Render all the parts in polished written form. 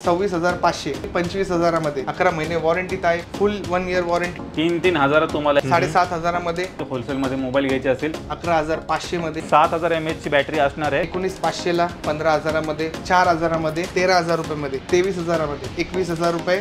26,500 25,000 मध्ये 11 महिने वॉरंटीत आहे, फुल 1 इयर वॉरंटी. 3-3 हजार तुम्हाला 7,500 मध्ये होलसेल मध्ये मोबाईल घ्यायचे असेल 11,500 मध्ये 7000 mAh ची बॅटरी असणार आहे. 19,500 ला 15,000 मध्ये 4,000 मध्ये 13,000 रुपये मध्ये 23,000 मध्ये 21,000 रुपये.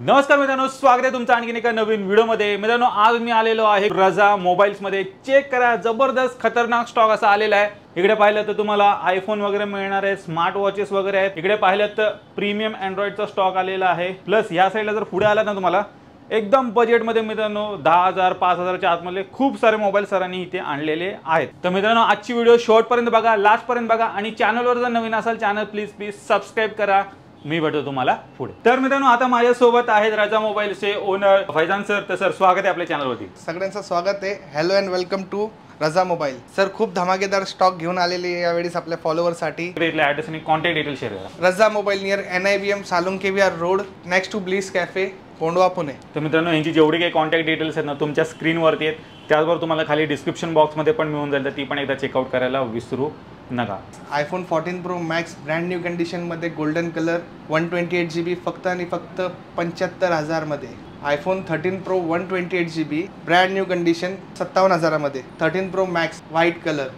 नमस्कार मित्रांनो, स्वागत आहे तुमचं आणखीन एका नवीन व्हिडिओमध्ये. मित्रांनो, आज मी आलेलो आहे रजा मोबाईल्स मध्ये. चेक करा, जबरदस्त खतरनाक स्टॉक असा आलेला आहे. इकडे पाहिलं तर तुम्हाला आयफोन वगैरे मिळणार आहे, स्मार्ट वॉचेस वगैरे आहेत. इकडे पाहिलं तर प्रीमियम अँड्रॉइडचा स्टॉक आलेला आहे. प्लस ह्या साईडला जर पुढे आला ना तुम्हाला एकदम बजेटमध्ये मित्रांनो 10,000 5,000च्या आतमधले खूप सारे मोबाईल सरांनी इथे आणलेले आहेत. तर मित्रांनो, आजची व्हिडिओ शेवटपर्यंत बघा, लास्टपर्यंत बघा आणि चॅनलवर जर नवीन असाल चॅनल प्लीज सबस्क्राईब करा. मी भेटतो तुम्हाला पुढे. तर मित्रांनो, आता माझ्यासोबत आहेत रजा मोबाईलचे ओनर फैजान सर. तर सर, स्वागत आहे आपल्या चॅनलवरती. सगळ्यांचं स्वागत आहे. हॅलो अँड वेलकम टू रजा मोबाईल. सर, खूप धमाकेदार स्टॉक घेऊन आलेले यावेळेस आपल्या फॉलोअरसाठी. इथला ॲड्रेस आणि कॉन्टॅक्ट डिटेल शेअर करा. रजा मोबाईल नियर NIBM सालुंग KVR road next to bliss cafe, Kondhwa, Pune. तर मित्रांनो, यांची जेवढी काही कॉन्टॅक्ट डिटेल्स आहेत ना तुमच्या स्क्रीनवरती आहेत. त्याचबरोबर तुम्हाला खाली डिस्क्रिप्शन बॉक्समध्ये पण मिळून जाईल, तर ती पण एकदा चेकआउट करायला विसरू नका. iPhone 14 Pro Max brand new कंडिशनमध्ये गोल्डन कलर 128 GB फक्त आणि फक्त 75,000 मध्ये. iPhone 13 Pro 128 GB brand new condition 57,000 मध्ये. 13 Pro Max white colour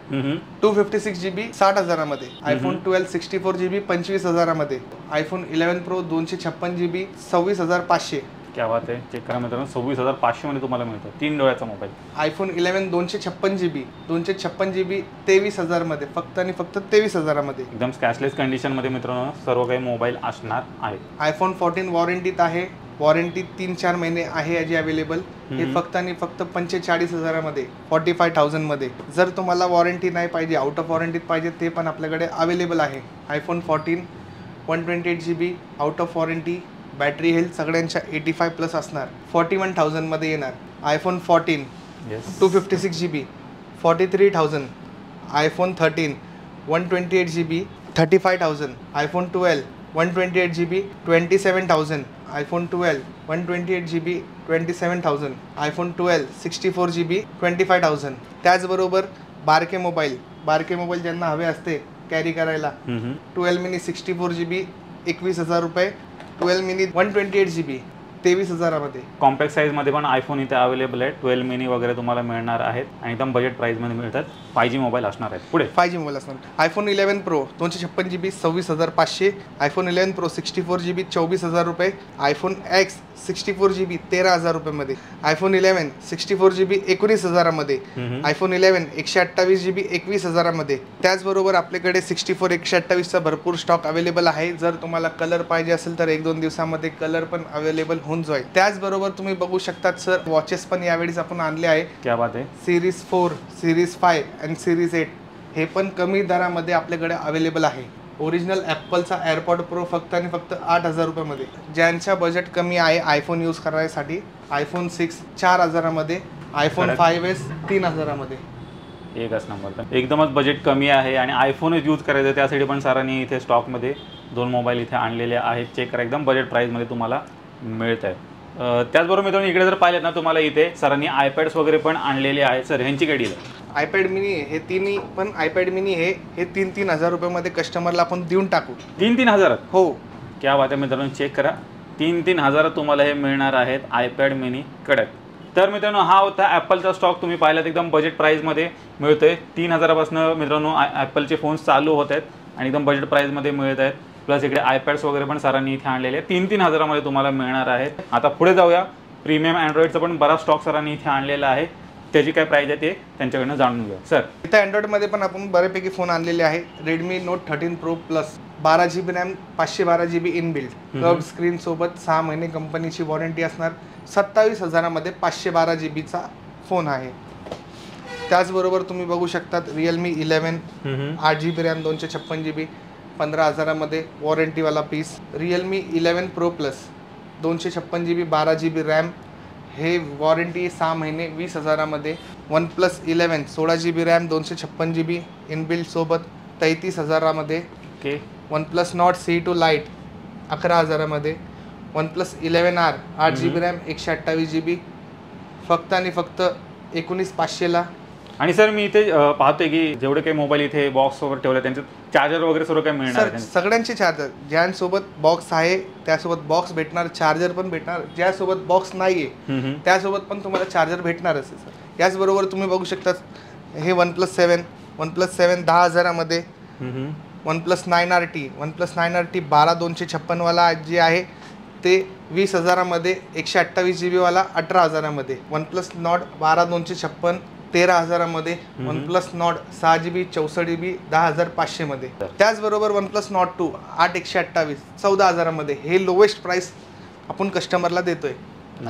256 GB 60,000 मध्ये. iPhone 12 64 GB 25,000 मध्ये. iPhone 11 Pro 256 GB 26,500. क्या बात आहे. चेक करा मित्रांनो, 26,500 मध्ये तुम्हाला मिळतो 3 डोळ्याचा मोबाईल. iPhone 11 256 GB 23,000 मध्ये फक्त आणि फक्त 23,000 मध्ये. एकदम स्क्रॅचलेस कंडिशन मध्ये मित्रांनो सर्व काही मोबाईल असणार आहे. iPhone 14 वॉरंटीत आहे. वॉरंटी 3-4 महिने आहे याची अवेलेबल. हे फक्त आणि फक्त 45,000 मध्ये 45,000 मध्ये. जर तुम्हाला वॉरंटी नाही पाहिजे, आउट ऑफ वॉरंटीत पाहिजे, ते पण आपल्याकडे अवेलेबल आहे. iPhone 14 128 GB out of warranty. Battery health सगळ्यांच्या 85+ असणार. 41,000 मध्ये येणार. iPhone 14 256 GB 43,000. iPhone 13 128 GB 35,000. iPhone 12 128 GB 27,000. iPhone 12 128 GB 27,000. iPhone 12 64 GB 25,000. त्याचबरोबर बारके मोबाईल ज्यांना हवे असते कॅरी करायला, 12 मिनी 64 GB 21,000 रुपये. 12 मिनी 128 GB 23,000 मध्ये. कॉम्पॅक्ट साईज मध्ये पण आयफोन इथे अवेलेबल आहे. 12 मिनी वगैरे तुम्हाला मिळणार आहेत आणि एकदम बजेट प्राइस मध्ये मिळतात. 5G मोबाईल असणार आहेत. पुढे 5G मोबाईल असणार. iPhone 11 Pro 256 GB 26,500. iPhone 11 Pro 64 GB 24,000 रुपये. iPhone X 64 GB 13,000 रुपये मध्ये. iPhone 11 64 GB 19,000 मध्ये. iPhone 11 128 GB 21,000 मध्ये. त्याचबरोबर आपल्याकडे 64 128 चा भरपूर स्टॉक अवेलेबल आहे. जर तुम्हाला कलर पाहिजे असेल तर 1-2 दिवसामध्ये कलर पण अवेलेबल होऊन जाईल. त्याचबरोबर तुम्ही बघू शकतात सर, वॉचेस पण यावेळेस आपण आणले आहे. क्या बात आहे. सिरीज 4 सिरीज 5 आणि सिरीज 8 हे पण कमी दरामध्ये आपल्याकडे अवेलेबल आहे. ओरिजिनल ॲपलचा एअरपॉड प्रो फक्त आणि फक्त 8,000 रुपयामध्ये. ज्यांच्या बजेट कमी आहे आयफोन यूज करण्यासाठी, iPhone 6 4,000 मध्ये. iPhone 5s 3,000 मध्ये. एकच नंबर. एकदमच बजेट कमी आहे आणि आयफोनच यूज करायचं, त्यासाठी पण सरांनी इथे स्टॉकमध्ये 2 मोबाईल इथे आणलेले आहेत. चेक करा, एकदम बजेट प्राईसमध्ये तुम्हाला मिळत आहे. त्याचबरोबर मित्रांनो, इकडे जर पाहिलेत ना तुम्हाला इथे सरांनी आयपॅड्स वगैरे पण आणलेले आहेत. सर, ह्यांची काय डील आहे? iPad मिनी हे तिन्ही पण iPad मिनी हे 3,000 रुपयामध्ये कस्टमरला आपण देऊन टाकू. 3,000? हो. क्या बात आहे मित्रांनो, चेक करा. 3,000 तुम्हाला हे मिळणार आहेत iPad मिनी कडक. तर मित्रांनो, हा होता ॲपलचा स्टॉक. तुम्ही पाहिलात एकदम बजेट प्राईसमध्ये मिळतोय. 3,000 पासून मित्रांनो ॲपलचे फोन्स चालू होत आहेत आणि एकदम बजेट प्राईसमध्ये मिळत आहेत. प्लस इकडे आयपॅड्स वगैरे पण सरांनी इथे आणलेले 3,000 मध्ये तुम्हाला मिळणार आहेत. आता पुढे जाऊया. प्रीमियम अँड्रॉइडचा पण बराच स्टॉक सरांनी इथे आणलेला आहे. त्याची काय प्राइस आहे ते त्यांच्याकडनं जाणून घ्या. सर, इथं अँड्रॉइडमध्ये पण आपण बऱ्यापैकी फोन आणलेले आहे. Redmi Note 13 Pro Plus 12 GB RAM 512 GB inbuilt curved screen सोबत 6 महिने कंपनीची वॉरंटी असणार. 27,000 मध्ये 512 GBचा फोन आहे. त्याचबरोबर तुम्ही बघू शकतात Realme 11 8 GB रॅम 256 GB 15,000 मध्ये वॉरंटीवाला पीस. Realme 11 Pro Plus 256 GB 12 GB RAM, हे वॉरंटी 6 महिने 20,000 मध्ये. OnePlus 11 16 GB रॅम 256 GB इनबिल्ट सोबत 33,000 मध्ये. Okay. OnePlus Nord C2 Lite 11,000 मध्ये. OnePlus 11R 8 GB RAM 128 GB फक्त आणि फक्त 19,500 ला. आणि सर मी इथे पाहतोय की जेवढे काही मोबाईल इथे बॉक्स वगैरे ठेवले त्यांचे चार्जर वगैरे सर्व काही मिळणार सर सगळ्यांचे चार्जर ज्यांसोबत बॉक्स आहे त्यासोबत बॉक्स भेटणार, चार्जर पण भेटणार. ज्यासोबत बॉक्स नाहीये त्यासोबत पण तुम्हाला चार्जर भेटणारच आहे सर. याचबरोबर तुम्ही बघू शकता हे OnePlus 7 10,000मध्ये, OnePlus 9RT 12,256 वाला जे आहे ते 20,000मध्ये, 128 GB वाला 18,000मध्ये, OnePlus Nord 12,256 13,000मध्ये, OnePlus Nord 6GB 64GB 10,500मध्ये. त्याचबरोबर OnePlus Nord 2 8/128 14,000मध्ये. हे लोवेस्ट प्राइस आपण कस्टमरला देतोय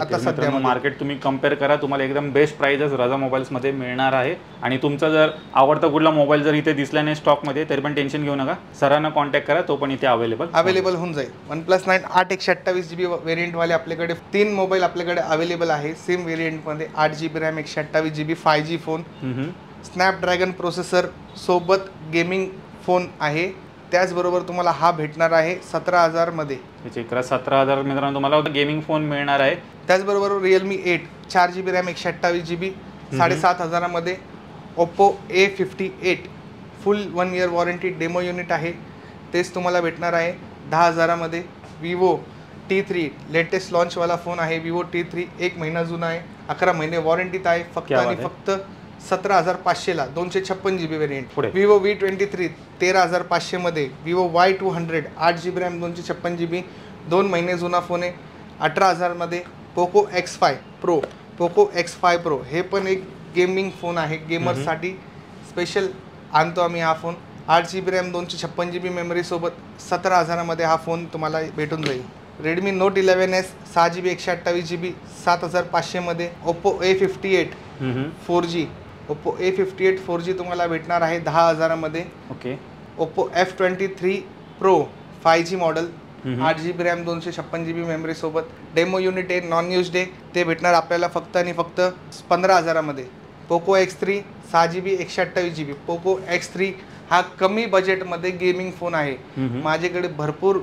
आता सध्या. मार्केट तुम्ही कम्पेअर करा, तुम्हाला एकदम बेस्ट प्राइसच रजा मोबाईल्समध्ये मिळणार आहे. आणि तुमचा जर आवडता कुठला मोबाईल जर इथे दिसला नाही स्टॉकमध्ये तरी पण टेन्शन घेऊ नका, सरांना कॉन्टॅक्ट करा, तो पण इथे अवेलेबल होऊन जाईल. OnePlus 9 8/128GB व्हेरियंटवाले आपल्याकडे 3 मोबाईल आपल्याकडे अवेलेबल आहे सेम व्हेरियंटमध्ये. 8GB RAM, 128GB 5G phone, Snapdragon processor सोबत गेमिंग फोन आहे. त्याचबरोबर तुम्हाला हा भेटणार आहे 17,000मध्ये. 17,000 मित्रांनो तुम्हाला गेमिंग फोन मिळणार आहे. त्याचबरोबर Realme 8 4GB RAM, 128GB 7,500मध्ये. Oppo A58 फुल 1 year वॉरंटी डेमो युनिट आहे, तेच तुम्हाला भेटणार आहे 10,000मध्ये. Vivo T3 लेटेस्ट लॉन्चवाला फोन आहे. Vivo T3 1 महिना जुना आहे, 11 महिने वॉरंटीत आहे. फक्त आणि फक्त 17,500ला 256GB variant. Vivo V23 13,500मध्ये. Vivo Y200 8GB RAM 256GB 2 महिने जुना फोन आहे, 18,000मध्ये. Poco X5 Pro हे पण एक गेमिंग फोन आहे, गेमरसाठी स्पेशल आणतो आम्ही हा phone. 8GB RAM 256GB memory सोबत 17,000मध्ये हा फोन तुम्हाला भेटून जाईल. Redmi Note 11S 6GB 128GB 7,500मध्ये. Oppo A58 4G तुम्हाला भेटणार आहे 10,000मध्ये. Oppo F23 Pro 5G model 8GB RAM 256GB memory सोबत. डेमो युनिट आहे, नॉन यूज्ड आहे, ते भेटणार आपल्याला फक्त आणि फक्त 15,000मध्ये. Poco X3 6GB 128GB. Poco X3 हा कमी बजेटमध्ये गेमिंग फोन आहे. माझ्याकडे भरपूर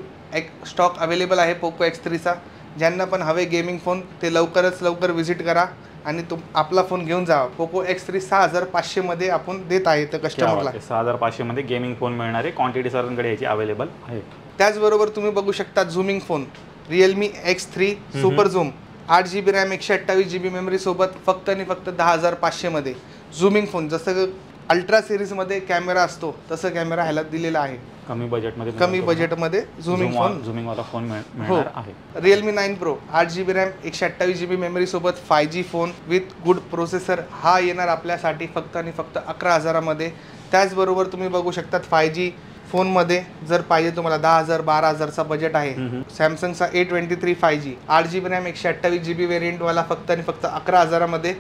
स्टॉक अवेलेबल आहे Poco X3चा. ज्यांना पण हवे गेमिंग फोन ते लवकरात लवकर व्हिजिट करा आणि आपला फोन घेऊन जा. Poco X3 6,500मध्ये आपण देत आहे तर कस्टमरला. 6,500मध्ये गेमिंग फोन मिळणार आहे. क्वांटिटी सरांकडे याची अवेलेबल आहे. त्याचबरोबर तुम्ही बघू शकता zooming phone Realme X3 super zoom 8GB RAM 128GB memory सोबत फक्त आणि फक्त 10,500मध्ये. झूमिंग फोन जसं अल्ट्रा सिरीजमध्ये कॅमेरा असतो तसं कॅमेरा ह्याला दिलेला आहे. कमी बजेटमध्ये झूमिंग वाला फोन मिळणार आहे. Realme 9 Pro 8GB RAM 128GB memory सोबत 5G phone with good processor हा येणार आपल्यासाठी फक्त आणि फक्त 11,000मध्ये. त्याचबरोबर तुम्ही बघू शकता 5G फोनमध्ये जर पाहिजे तुम्हाला 10,000 12,000चा बजेट आहे. सॅमसंगचा A23 5G 8GB RAM 128GB व्हेरियंटवाला फक्त आणि फक्त 11,000मध्ये.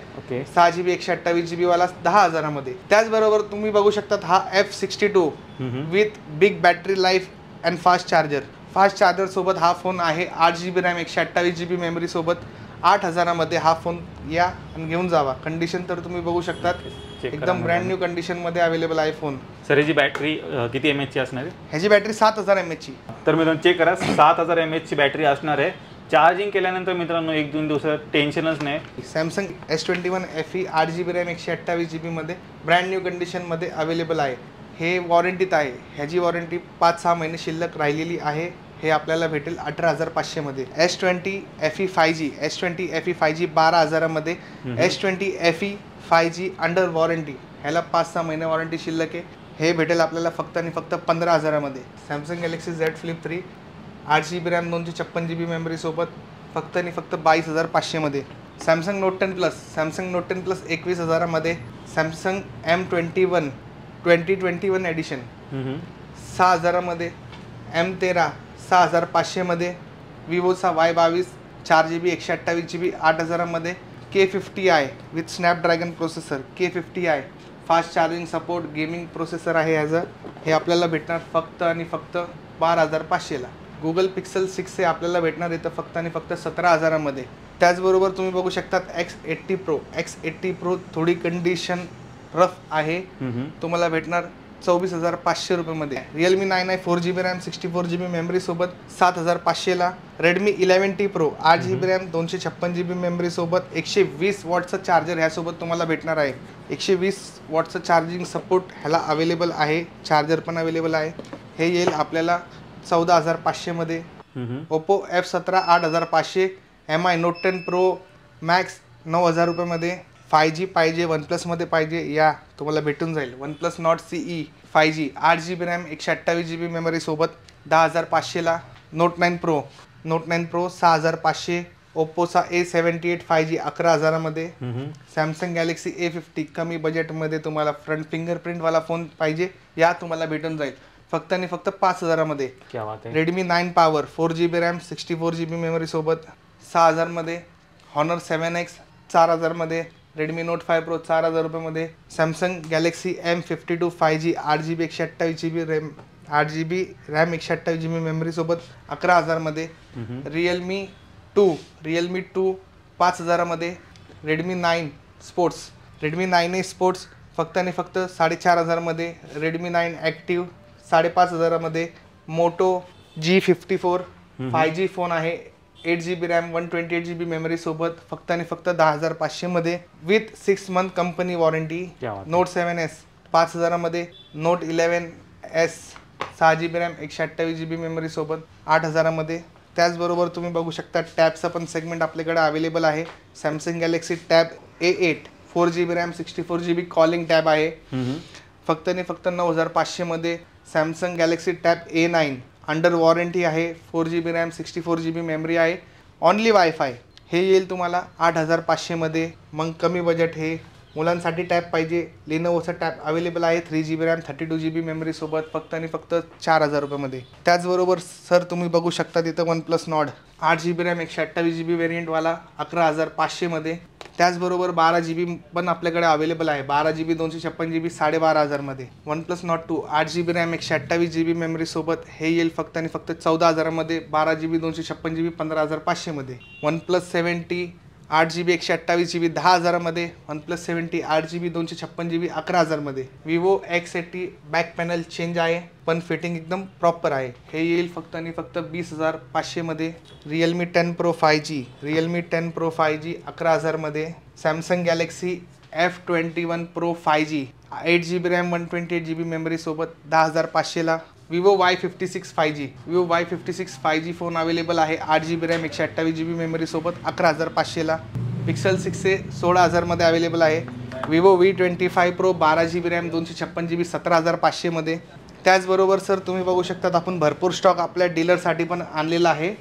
6GB 128GB वाला 10,000मध्ये. त्याचबरोबर तुम्ही बघू शकता हा F62 with big battery life and fast charger सोबत हा फोन आहे. 8GB रॅम 128GB मेमरी सोबत 8,000मध्ये हा फोन या आणि घेऊन जावा. कंडिशन तर तुम्ही बघू शकता एकदम ब्रँड न्यू कंडिशनमध्ये अवेलेबल आहे फोन. सर याची बॅटरी किती mAh ची असणार आहे? ह्याची बॅटरी 7,000 mAh ची. तर मित्रांनो चेक करा 7,000 mAh ची बॅटरी असणार आहे. चार्जिंग केल्यानंतर मित्रांनो 1-2 दिवसात टेन्शनच नाही. Samsung S21 FE 8GB RAM 128GB मध्ये ब्रँड न्यू कंडिशनमध्ये अवेलेबल आहे. हे वॉरंटीत आहे. ह्याची वॉरंटी 5-6 महिने शिल्लक राहिलेली आहे. हे आपल्याला भेटेल 18,500मध्ये. S20 FE 5G 12,000मध्ये. S20 FE 5G under warranty ह्याला 5-6 महिने वॉरंटी शिल्लक आहे. हे भेटेल आपल्याला फक्त आणि फक्त 15,000मध्ये. Samsung Galaxy Z Flip 3 8GB RAM 256GB memory सोबत फक्त आणि फक्त 22,500मध्ये. सॅमसंग Note 10 Plus 21,000मध्ये. सॅमसंग M21 2021 एडिशन 6,000मध्ये. M13 6,500मध्ये. विवोचा Y22 4GB 128GB 8,000मध्ये. K50i with Snapdragon processor K50i fast charging support gaming processor आहे ह्याचं. हे आपल्याला भेटणार फक्त आणि फक्त 12,500ला. गुगल पिक्सल 6 हे आपल्याला भेटणार इथं फक्त आणि फक्त 17,000मध्ये. त्याचबरोबर तुम्ही बघू शकता X80 Pro थोडी कंडिशन रफ आहे, तुम्हाला भेटणार 24,500 रुपयामध्ये. Realme 9i 4GB RAM 64GB memory सोबत 7,500ला. Redmi 11T Pro 8GB RAM 256GB memory सोबत 120 वॉटचं चार्जर ह्यासोबत तुम्हाला भेटणार आहे. 120 वॉटचं चार्जिंग सपोर्ट ह्याला अवेलेबल आहे. चार्जर पण अवेलेबल आहे. हे येईल आपल्याला 14,500 मध्ये. Oppo F17 8,500. MI Note 10 Pro Max 9,000 रुपयामध्ये. 5G पाहिजे OnePlus पाहिजे या तुम्हाला भेटून जाईल. OnePlus Nord CE 5G 8GB RAM 128GB memory सोबत 10,500ला. Note 9 Pro 6,500. ओप्पोचा A78 5G 11,000 मध्ये. सॅमसंग गॅलेक्सी A50 कमी बजेटमध्ये तुम्हाला फ्रंट फिंगरप्रिंटवाला फोन पाहिजे या तुम्हाला भेटून जाईल फक्त आणि फक्त 5,000 मध्ये. क्या बात आहे. Redmi 9 Power 4GB RAM 64GB memory सोबत 6,000 मध्ये. Honor 7X 4,000 मध्ये. रेडमी Note 5 Pro 4,000 रुपयामध्ये. Samsung Galaxy M52 5G 8GB 128GB RAM 8GB RAM 128GB memory सोबत 11,000 मध्ये. रिअलमी 2 5,000 मध्ये. रेडमी 9 स्पोर्ट्स फक्त आणि फक्त 4,500 मध्ये. रेडमी 9 ॲक्टिव्ह 5,500 मध्ये. मोटो G54 5G फोन आहे. 8GB रॅम 128GB मेमरी सोबत फक्त आणि फक्त 10,500 मध्ये with 6 month company warranty. Note 7S 5,000 मध्ये. Note 11S 6GB RAM 128GB memory सोबत 8,000 मध्ये. त्याचबरोबर तुम्ही बघू शकता टॅबचा पण सेगमेंट आपल्याकडे अवेलेबल आहे. Samsung Galaxy tab A8 4GB RAM 64GB calling tab आहे. फक्त आणि फक्त 9,500 मध्ये. Samsung Galaxy tab A9 under warranty आहे. 4GB रॅम 64GB मेमरी आहे. ऑनली वायफाय हे येईल तुम्हाला 8,500 मध्ये. मग कमी बजेट हे मुलांसाठी टॅब पाहिजे. लिनोवोचा टॅब अवेलेबल आहे 3GB रॅम 32GB मेमरी सोबत फक्त आणि फक्त 4,000 रुपयामध्ये. त्याचबरोबर सर तुम्ही बघू शकता तिथं OnePlus Nord 8GB RAM 128GB व्हेरियंटवाला 11,500 मध्ये. त्याचबरोबर 12GB पण आपल्याकडे अवेलेबल आहे. 12GB 256GB 12,500 मध्ये. OnePlus Nord 2 8GB RAM 128GB memory सोबत हे येईल फक्त आणि फक्त 14,000 मध्ये. 12GB 256GB 15,500 मध्ये. OnePlus 7T 8GB 128GB 10,000 मध्ये. OnePlus 7T 8GB 256GB 11,000 मध्ये. Vivo X80 back panel change आहे पण फिटिंग एकदम प्रॉपर आहे. हे येईल फक्त आणि फक्त 20,500 मध्ये. Realme 10 Pro 5G 11,000 मध्ये. Samsung Galaxy F21 Pro 5G 8GB RAM 128GB memory सोबत 10,500 ला. Vivo Y56 5G phone available आहे. 8GB रॅम 128GB मेमरी सोबत 11,500 ला. Pixel 6a 16,000 मध्ये अवेलेबल आहे. Vivo V25 Pro 12GB RAM 256GB 17,500 मध्ये. त्याचबरोबर सर तुम्ही बघू शकता आपण भरपूर स्टॉक आपल्या डीलरसाठी पण आणलेला आहे.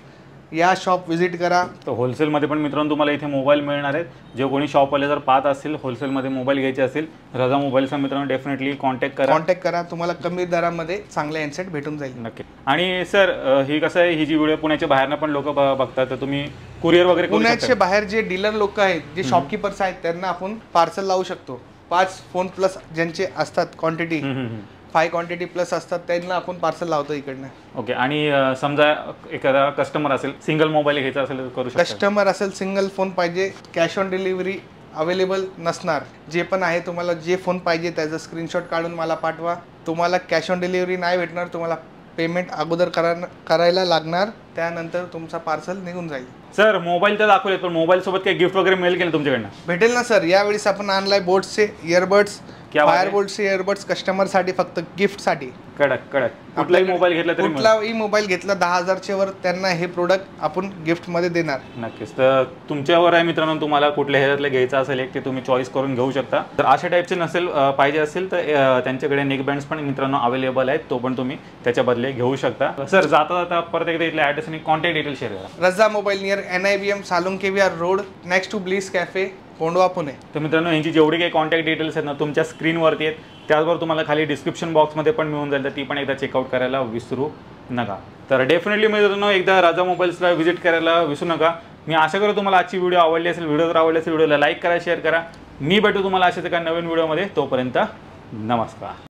या शॉप व्हिजिट करा. तर होलसेलमध्ये पण मित्रांनो तुम्हाला इथे मोबाईल मिळणार आहेत. जे कोणी शॉपवाले जर पाहत असतील होलसेलमध्ये मोबाईल घ्यायचे असेल रजा मोबाईलचा मित्रांनो डेफिनेटली कॉन्टॅक्ट करा. तुम्हाला कमी दरामध्ये चांगले हँडसेट भेटून जाईल नक्की. आणि सर ही कसं आहे ही जी व्हिडिओ पुण्याच्या बाहेरनं पण लोक बघतात तर तुम्ही कुरिअर वगैरे पुण्याच्या बाहेर जे डीलर लोक आहेत जे शॉपकीपर्स आहेत त्यांना आपण पार्सल लावू शकतो. 5 फोन प्लस ज्यांचे असतात क्वांटिटी 5 क्वांटिटी प्लस असतात त्यांना आपण पार्सल लावतो इकडनं. ओके. आणि समजा एखादा कस्टमर असेल सिंगल मोबाईल घ्यायचा असेल तर करू शकतो. कस्टमर असेल सिंगल फोन पाहिजे कॅश ऑन डिलिव्हरी अवेलेबल नसणार. जे पण आहे तुम्हाला जे फोन पाहिजे त्याचा स्क्रीनशॉट काढून मला पाठवा. तुम्हाला कॅश ऑन डिलिव्हरी नाही भेटणार. तुम्हाला पेमेंट अगोदर करायला लागणार. त्यानंतर तुमचा पार्सल निघून जाईल. सर मोबाईल तर दाखवले पण मोबाईल सोबत काही गिफ्ट वगैरे मिळेल की नाही तुमच्याकडनं? भेटेल ना सर. यावेळेस आपण आणलाय बोट्सचे इयरबड्स फायरबोल्टचे इयरबड्स कस्टमरसाठी फक्त गिफ्टसाठी. कडक कुठलाही मोबाईल घेतला तरी कुठलाही मोबाईल घेतला 10,000च्या वर त्यांना हे प्रोडक्ट आपण गिफ्टमध्ये देणार. नक्कीच. तर तुमच्यावर आहे मित्रांनो तुम्हाला कुठल्या ह्याच्यातलं घ्यायचं असेल एक ते तुम्ही चॉईस करून घेऊ शकता. तर अशा टाईपचे नसेल पाहिजे असेल तर त्यांच्याकडे नेक बँड्स पण मित्रांनो अवेलेबल आहेत. तो पण तुम्ही त्याच्या बदले घेऊ शकता. सर जाता परत एकदा इथल्या ॲड्रेस आणि कॉन्टॅक्ट डिटेल शेअर करा. Raza mobile near NIBM Salunkevihar road next to bliss cafe Kondhwa Pune. तर मित्रांनो यांची जेवढी काही कॉन्टॅक्ट डिटेल्स आहेत ना तुमच्या स्क्रीनवरती आहेत. त्याचबरोबर तुम्हाला खाली डिस्क्रिप्शन बॉक्समध्ये पण मिळून जाईल तर ती पण एकदा चेकआउट करायला विसरू नका. तर डेफिनेटली मित्रांनो एकदा राजा मोबाईल्सला व्हिजिट करायला विसरू नका. मी आशा करतो तुम्हाला आजची व्हिडिओ आवडली असेल. व्हिडिओ जर आवडली असेल व्हिडिओला लाईक करा शेअर करा. मी भेटू तुम्हाला अशाच एका नवीन व्हिडिओमध्ये. तोपर्यंत नमस्कार.